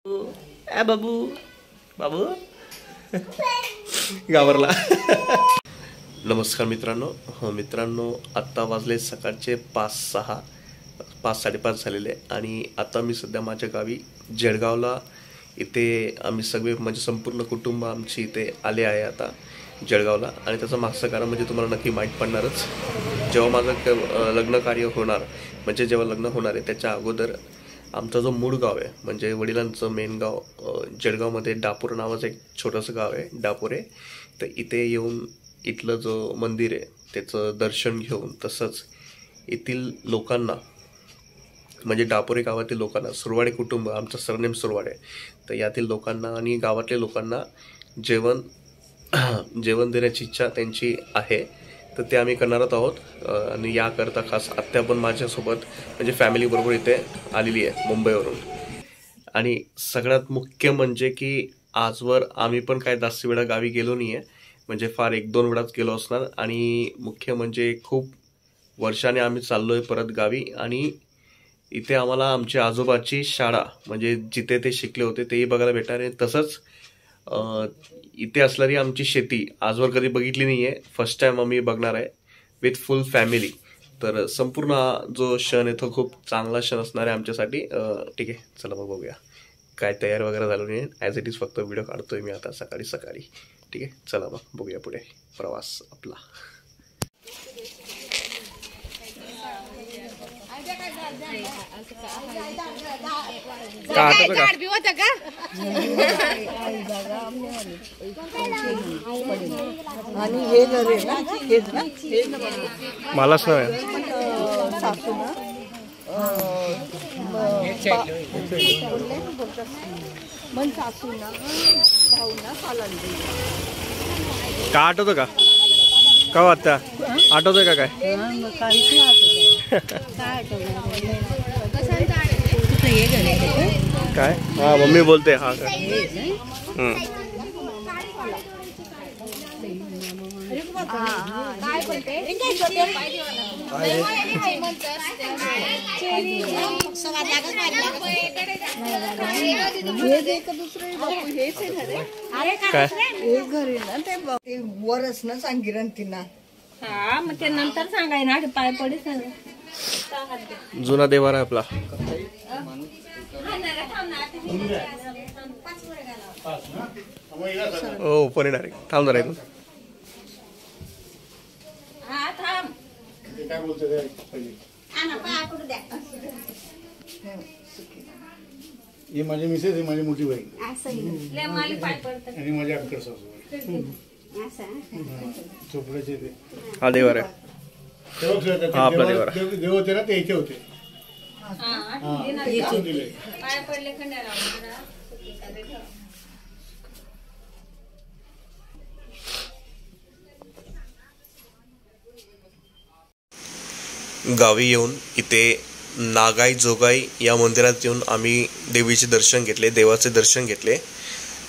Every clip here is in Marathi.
ए बाबू बाबू घाबरला. नमस्कार मित्रांनो, आत्ता वाजले सकाळचे 5:30 झालेले आणि आता मी सध्या माझ्या गावी जळगावला इथे आम्ही सगळे म्हणजे संपूर्ण कुटुंब आमची इथे आले आहे आता जळगावला. आणि त्याचं मागचं कारण म्हणजे तुम्हाला नक्की माहीत पडणारच. जेव्हा माझं लग्न कार्य होणार म्हणजे जेव्हा लग्न होणार आहे त्याच्या अगोदर आमचा जो मूळ गाव आहे म्हणजे वडिलांचं मेन गाव जळगावमध्ये डापूर नावाचं एक छोटंसं गाव आहे डापुरे. तर इथे येऊन इथलं जो मंदिर आहे त्याचं दर्शन घेऊन तसंच येथील लोकांना म्हणजे डापुरे गावातील लोकांना सुरवाडे कुटुंब आमचं सरनेम सुरवाडे तर यातील लोकांना आणि गावातल्या लोकांना जेवण देण्याची इच्छा त्यांची आहे. तर ते आम्ही करणार आहोत आणि याकरता खास आत्या पण माझ्यासोबत म्हणजे फॅमिलीबरोबर इथे आलेली आहे मुंबईवरून. आणि सगळ्यात मुख्य म्हणजे की आजवर आम्ही पण काय जास्त वेळा गावी गेलो नाही आहे म्हणजे फार 1-2 वेळाच गेलो असणार. आणि मुख्य म्हणजे खूप वर्षाने आम्ही चाललो आहे परत गावी. आणि इथे आम्हाला आमच्या आजोबाची शाळा म्हणजे जिथे ते शिकले होते तेही बघायला भेटणार आहे. तसंच इथे असणारी आमची शेती आजवर कधी बघितली नाही आहे, फर्स्ट टाइम आम्ही बघणार आहे विथ फुल फॅमिली. तर संपूर्ण जो क्षण आहे तो खूप चांगला क्षण असणार आहे आमच्यासाठी. ठीक आहे, चला मग बघूया. काय तयार वगैरे झालो नाही, ॲज इट इज फक्त व्हिडिओ काढतोय मी आता सकाळी. ठीक आहे, चला मग बघूया पुढे प्रवास आपला. मलाच सासू ना मन सासू ना भाऊ ना चालन का आठवतं का वाटतं आठवतंय का काय काय हा मम्मी बोलते हा काय वरच ना सांगितलं तिला. हा मग ते नंतर सांगाय ना पाय पडे जुना देवारा आहे आपला. हो पण डायरेक्ट थांब जरा इथून. काय बोलतो ही माझी मिसेस ही माझी मोठी बहीण आणि माझ्या अक्कड सासू चोपड्याचे ते हा देवार आहे. देव होते ना ते याचे होते. गावी येऊन इथे नागाई जोगाई या मंदिरात येऊन आम्ही देवाचे दर्शन घेतले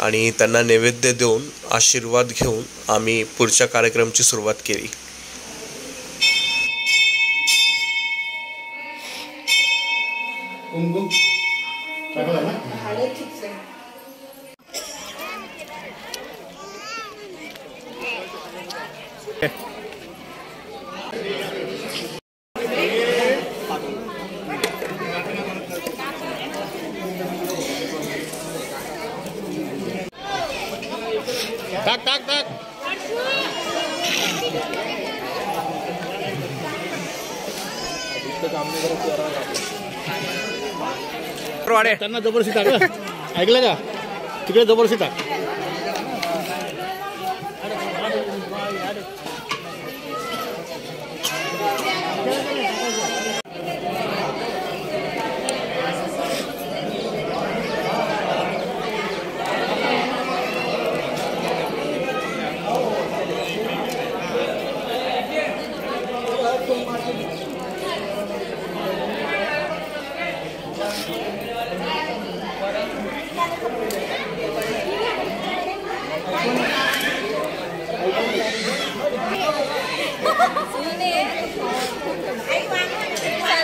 आणि त्यांना नैवेद्य देऊन आशीर्वाद घेऊन आम्ही पुढच्या कार्यक्रमाची सुरुवात केली. टाक त्यांना जबरदस्ती टाक. ऐकलं का तिकडे जबरदस्ती टाक.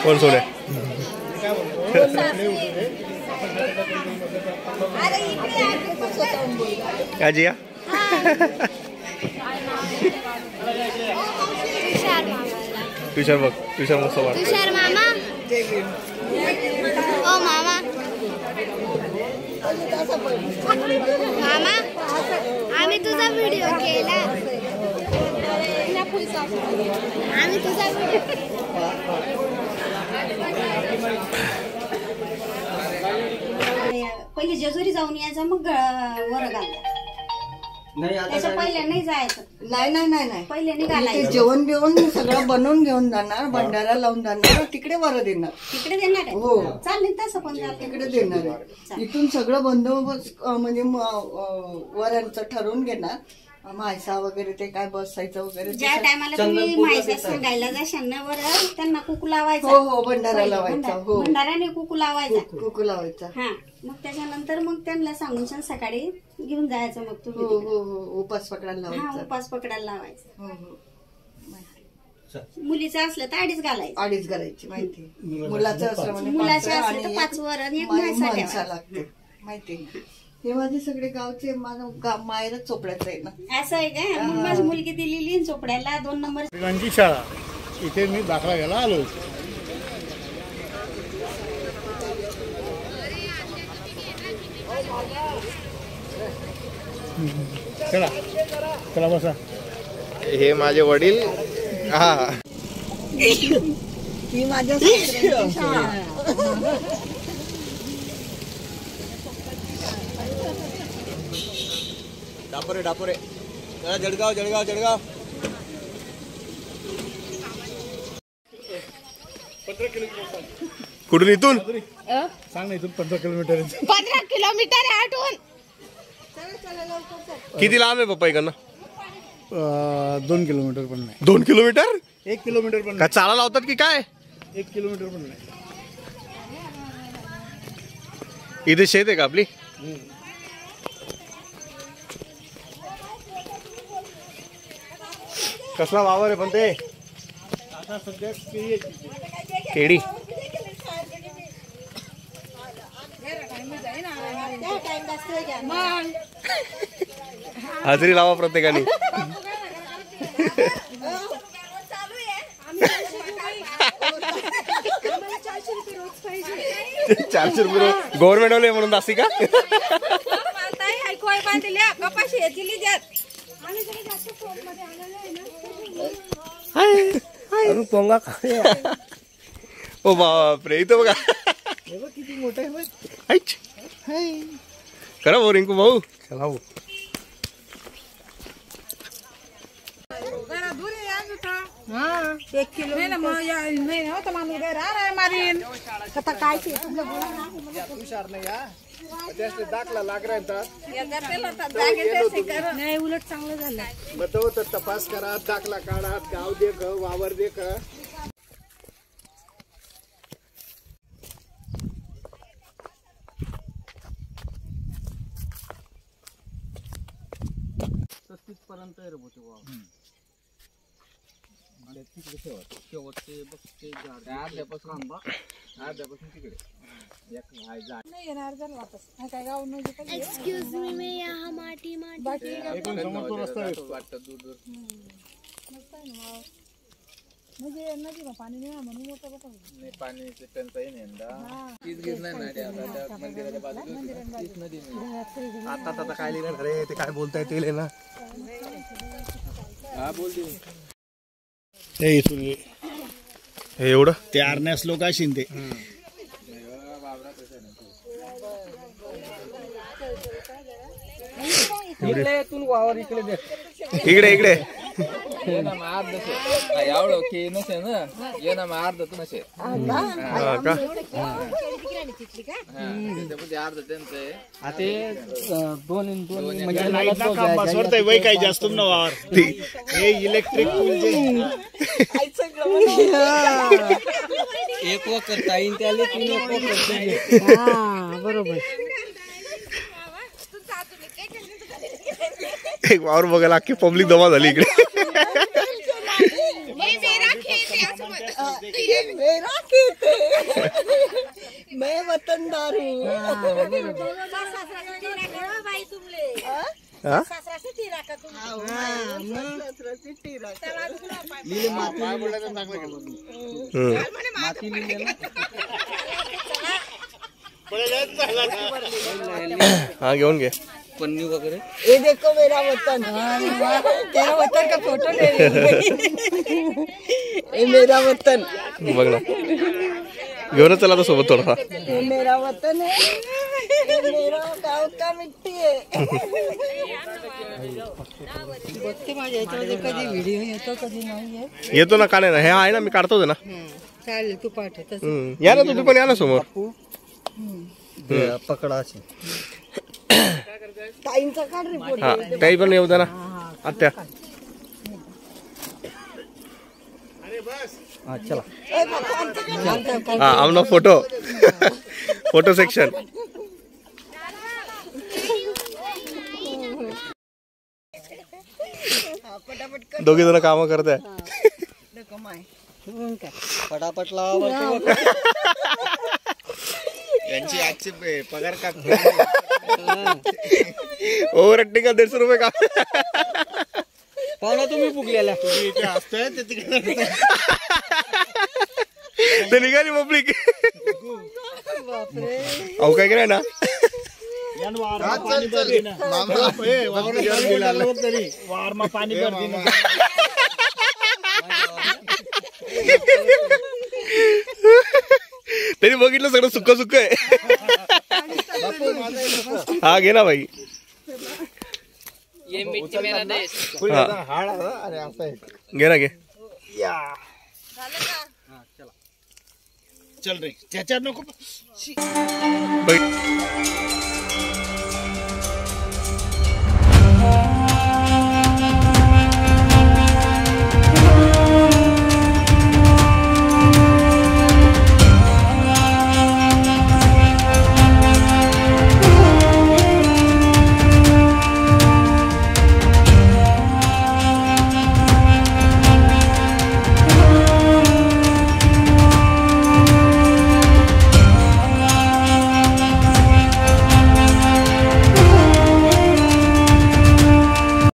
कोण सोडे आजी या तुषार बघ तुषार मस्त वाटत तुषार मामा ओ मामा मामा आम्ही तुझा व्हिडिओ केला आम्ही तुझा पहिले जेजुरी जाऊन यायचं मग वर घालायचं त्याच्या पहिले नाही जायचं नाही पहिले ते निघालायचं जेवण बिवण सगळं बनवून घेऊन जाणार भंडारा लावून जाणार तिकडे वर देणार तिकडे देणार आहे हो. चालेल तसं पण चालेल. तिकडे देणार आहे. इथून सगळं बंदोबस्त म्हणजे वरांचं ठरवून घेणार मायसा वगैरे ते काय बसायचं वगैरे ज्या टायमाला तुम्ही माहिती सांगायला जाशाल ना वर त्यांना कुकू लावायचा हो भंडारा लावायचा हो भंडाराने कुकू लावायचा कुकू लावायचा हा मग त्याच्यानंतर मग त्यांना सांगून सकाळी घेऊन जायचं मग हो तुम्ही हो हो उपास पकडायला हा लावायचा उपास पकडायला लावायचं हो हो मुलीचं असलं तर अडीच घालायचं अडीच घालायची माहिती मुलाचं असलं म्हणजे मुलाचं पाच असलं तर आणि 5 वर आणि एक माणसा माणसा लागते माहिती हे माझे सगळे गावचे माझं माहेरच चोपड्याचं आहे ना असं आहे का मग माझी मुलगी दिलेली चोपड्याला 2 नंबर मुलांची शाळा इथे मी दाखला घ्यायला आलो. चला चला बसा. हे माझे वडील हा ही माझ्या सासऱ्याची शाळा. डापोरे डापोरे जळगाव जळगाव जळगाव कुठून इथून सांग ना इथून 15 किलोमीटर 15 किलोमीटर आहे आठवून किती लांब आहे पप्पा इकडनं 2 किलोमीटर पण नाही 2 किलोमीटर 1 किलोमीटर पण काय चाला लावतात की काय नाही 1 किलोमीटर पण नाही. इथे शेत आहे का आपली कसला वावर आहे पण ते आता सध्या केळी आहे तिथे. केळी हाजरी लावा प्रत्येकाने ₹400 गव्हर्नमेंट वाले म्हणून दासी का पोंगा ओ बापरे इथं बघा किती मोठं आहे बघ. ऐच करा भाऊ रिंकू भाऊ चला हो. दाखला लाग नाही उलट चांगलं झालं मग तपास करा दाखला काढा गाव दे वावर दे का पर्यंत एक्सक्यूज मी मैं यहाँ माटी माटी पाण्याची टंचाई नाही आता काय लिहिणार रे ते काय बोलताय ते ना हा बोलते हे इथून हे एवढं ते आरण्यास लोक असेल ते इकडे इकडे ये ना मार दसे एवढं की नसे ना ये ना मार दत नसे का त्याच्यामध्ये अर्ध त्यांचं आहे ते दोन म्हणजे वय काही जास्त न वावर हे इलेक्ट्रिक एक वखर ताईन त्याला 3 वखर बरोबर एक वावर बघायला अख्खी पब्लिक जमा झाली इकडे मैं वतनदार हूँ हा? हा घेऊन घे. पन्नी वगैरे ये देखो मेरा वतन तेरा वतन का फोटो ले रही ये मेरा वतन बघ ना, घेऊनच चला आता सोबत थोडा. ये मेरा वतन है ये मेरा गाँव का मिट्टी है. बघते माझ्या याच्यामध्ये कधी व्हिडिओ येतो कधी नाही येत. येतो ना, का नाही ना, हे आहे ना, मी काढतोच ना. चालेल तू पाठव. या ना तुम्ही पण, या ना समोर. पकडाचे ताईंचा काढ रिपोर्ट. हा, काही पण येऊ द्या ना आत्या. चला हा, आमना फोटो फोटो सेक्शन. दोघी जण काम करताय. पटापट लावा. यांची आजची पगार का ओव्हर ऍक्टिंग का 150 रुपये का पाहुणा तुम्ही फुगलेला ते निघाली पब्लिक. अहो काय कराय ना, पाणी त्यांनी बघितलं सगळं सुक्क सुक्क आहे. हा घे ना भाई. ये मिट्टी मेरा देश. घे ना, घे. चल रे त्याच्यात नको भाई